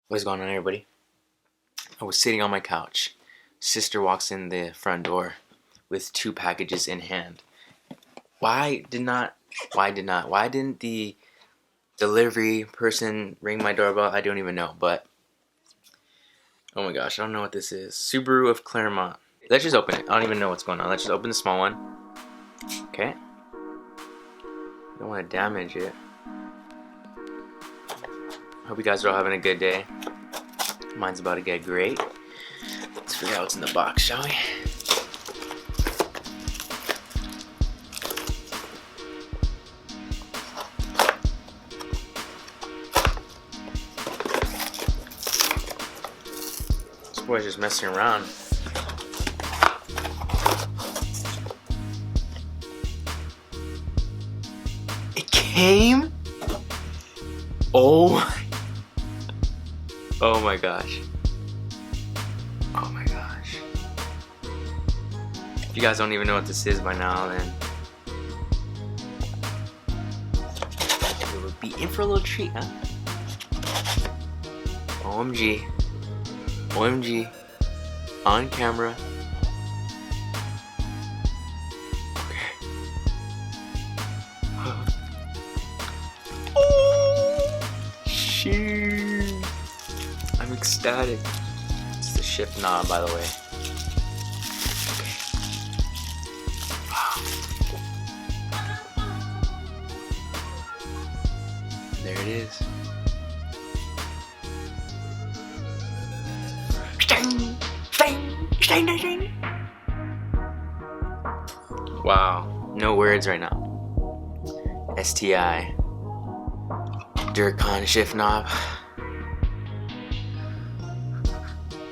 What's going on, everybody? I was sitting on my couch. Sister walks in the front door with 2 packages in hand. Why didn't the delivery person ring my doorbell? I don't even know, but oh my gosh, I don't know what this is. Subaru of Claremont. Let's just open it. I don't even know what's going on. Let's just open the small one. Okay. Don't want to damage it. Hope you guys are all having a good day. Mine's about to get great. Let's figure out what's in the box, shall we? This boy's just messing around. It came? Oh my gosh. Oh my gosh. If you guys don't even know what this is by now, then you will be in for a little treat, huh? OMG. OMG. On camera. Okay. Oh! Sheesh. I'm ecstatic. It's the shift knob, by the way. Okay. Wow. There it is. Wow. No words right now. STI. Durcon shift knob.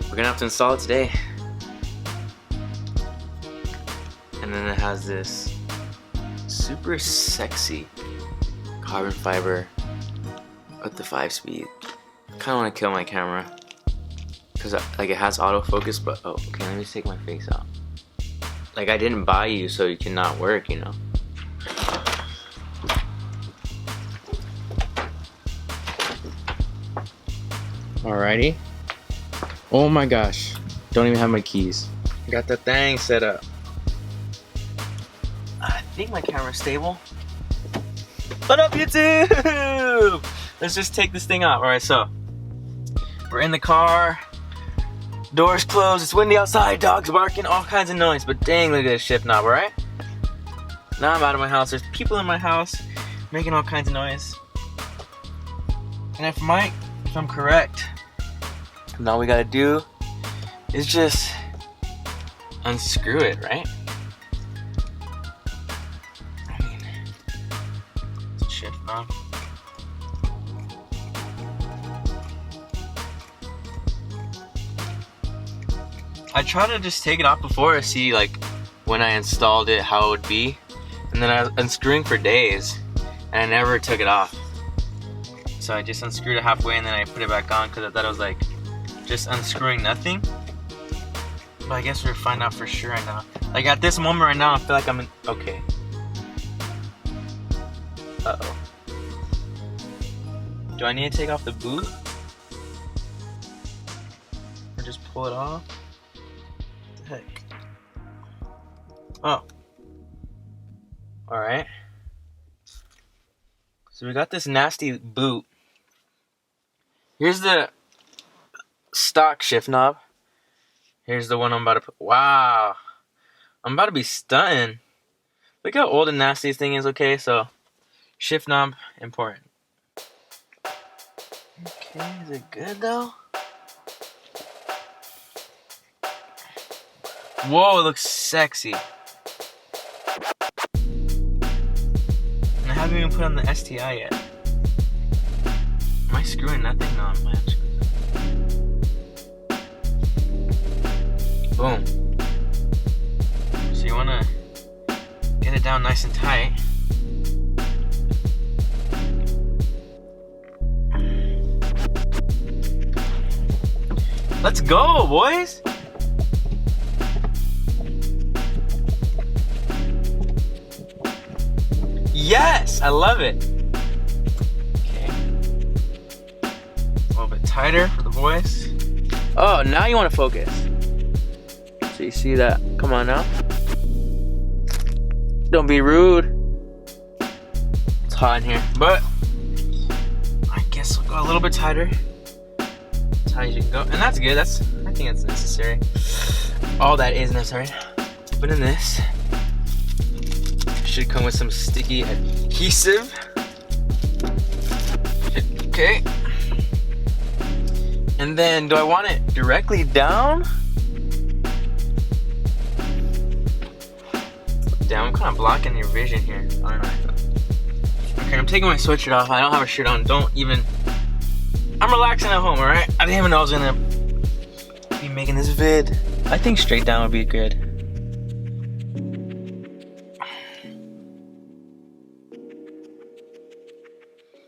We're gonna have to install it today. And then it has this super sexy carbon fiber with the 5-speed. I kinda wanna kill my camera because like it has autofocus, but oh, okay, let me take my face out. Like, I didn't buy you so you cannot work, you know. Alrighty. Oh my gosh, don't even have my keys. Got the thing set up. I think my camera's stable. What up, YouTube? Let's just take this thing out. Alright, so we're in the car, doors closed, it's windy outside, dogs barking, all kinds of noise, but dang, look at this shift knob, alright? Now I'm out of my house, there's people in my house making all kinds of noise. And if I'm correct, and all we gotta do is just unscrew it, right? I mean, it's a shift knob. I tried to just take it off before to see, like, when I installed it, how it would be. And then I was unscrewing for days, and I never took it off. So I just unscrewed it halfway and then I put it back on because I thought it was like just unscrewing nothing. But I guess we'll find out for sure right now. Like, at this moment right now, I feel like I'm in. Okay. Uh-oh. Do I need to take off the boot? Or just pull it off? What the heck? Oh. Alright. So we got this nasty boot. Here's the stock shift knob. Here's the one I'm about to put. Wow. I'm about to be stunting. Look how old and nasty this thing is, okay? So, shift knob, important. Okay, is it good though? Whoa, it looks sexy. And I haven't even put on the STI yet. Am I screwing nothing? No, I'm not screwing. Boom. So you wanna get it down nice and tight. Let's go, boys! Yes, I love it. Okay. A little bit tighter for the voice. Oh, now you want to focus. So you see that? Come on now. Don't be rude. It's hot in here, but I guess we'll go a little bit tighter. That's how you can go, and that's good. I think that's necessary. All that is necessary. But in this, should come with some sticky adhesive. Okay. And then, do I want it directly down? Damn, I'm kind of blocking your vision here, aren't I? Okay, I'm taking my sweatshirt off. I don't have a shirt on. I'm relaxing at home, alright? I didn't even know I was gonna be making this vid. I think straight down would be good.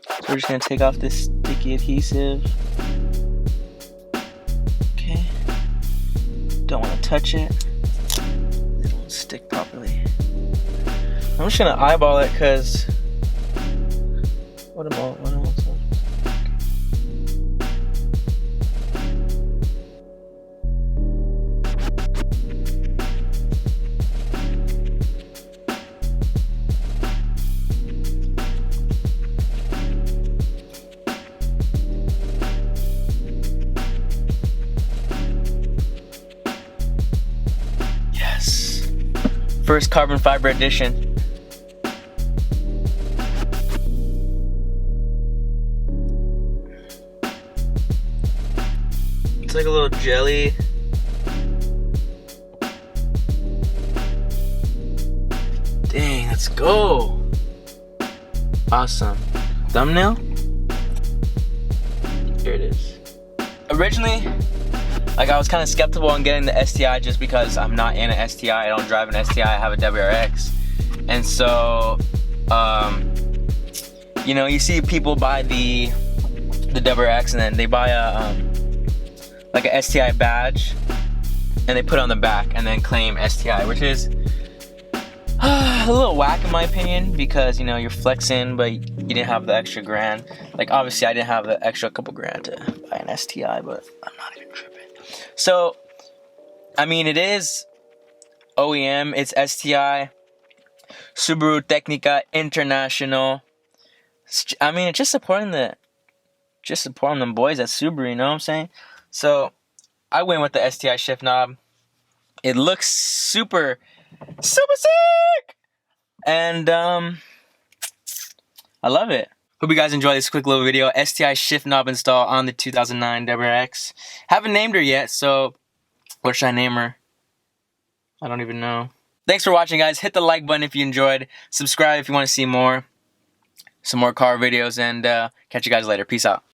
So we're just gonna take off this sticky adhesive. Okay. Don't want to touch it. It won't stick properly. I'm just gonna eyeball it because what am I? Yes. First carbon fiber edition. It's like a little jelly. Dang, let's go. Awesome. Thumbnail? Here it is. Originally, like I was kind of skeptical on getting the STI just because I'm not in an STI. I don't drive an STI, I have a WRX. And so, you know, you see people buy the WRX and then they buy like a STI badge and they put it on the back and then claim STI, which is a little whack in my opinion because, you know, you're flexing but you didn't have the extra grand. Like obviously I didn't have the extra couple grand to buy an STI, but I'm not even tripping. So, I mean, it is OEM, it's STI, Subaru Tecnica International. I mean, it's just supporting them boys at Subaru, you know what I'm saying? So, I went with the STI shift knob. It looks super sick! And, I love it. Hope you guys enjoyed this quick little video. STI shift knob install on the 2009 WRX. Haven't named her yet, so what should I name her? I don't even know. Thanks for watching, guys. Hit the like button if you enjoyed. Subscribe if you want to see more. Some more car videos, and catch you guys later. Peace out.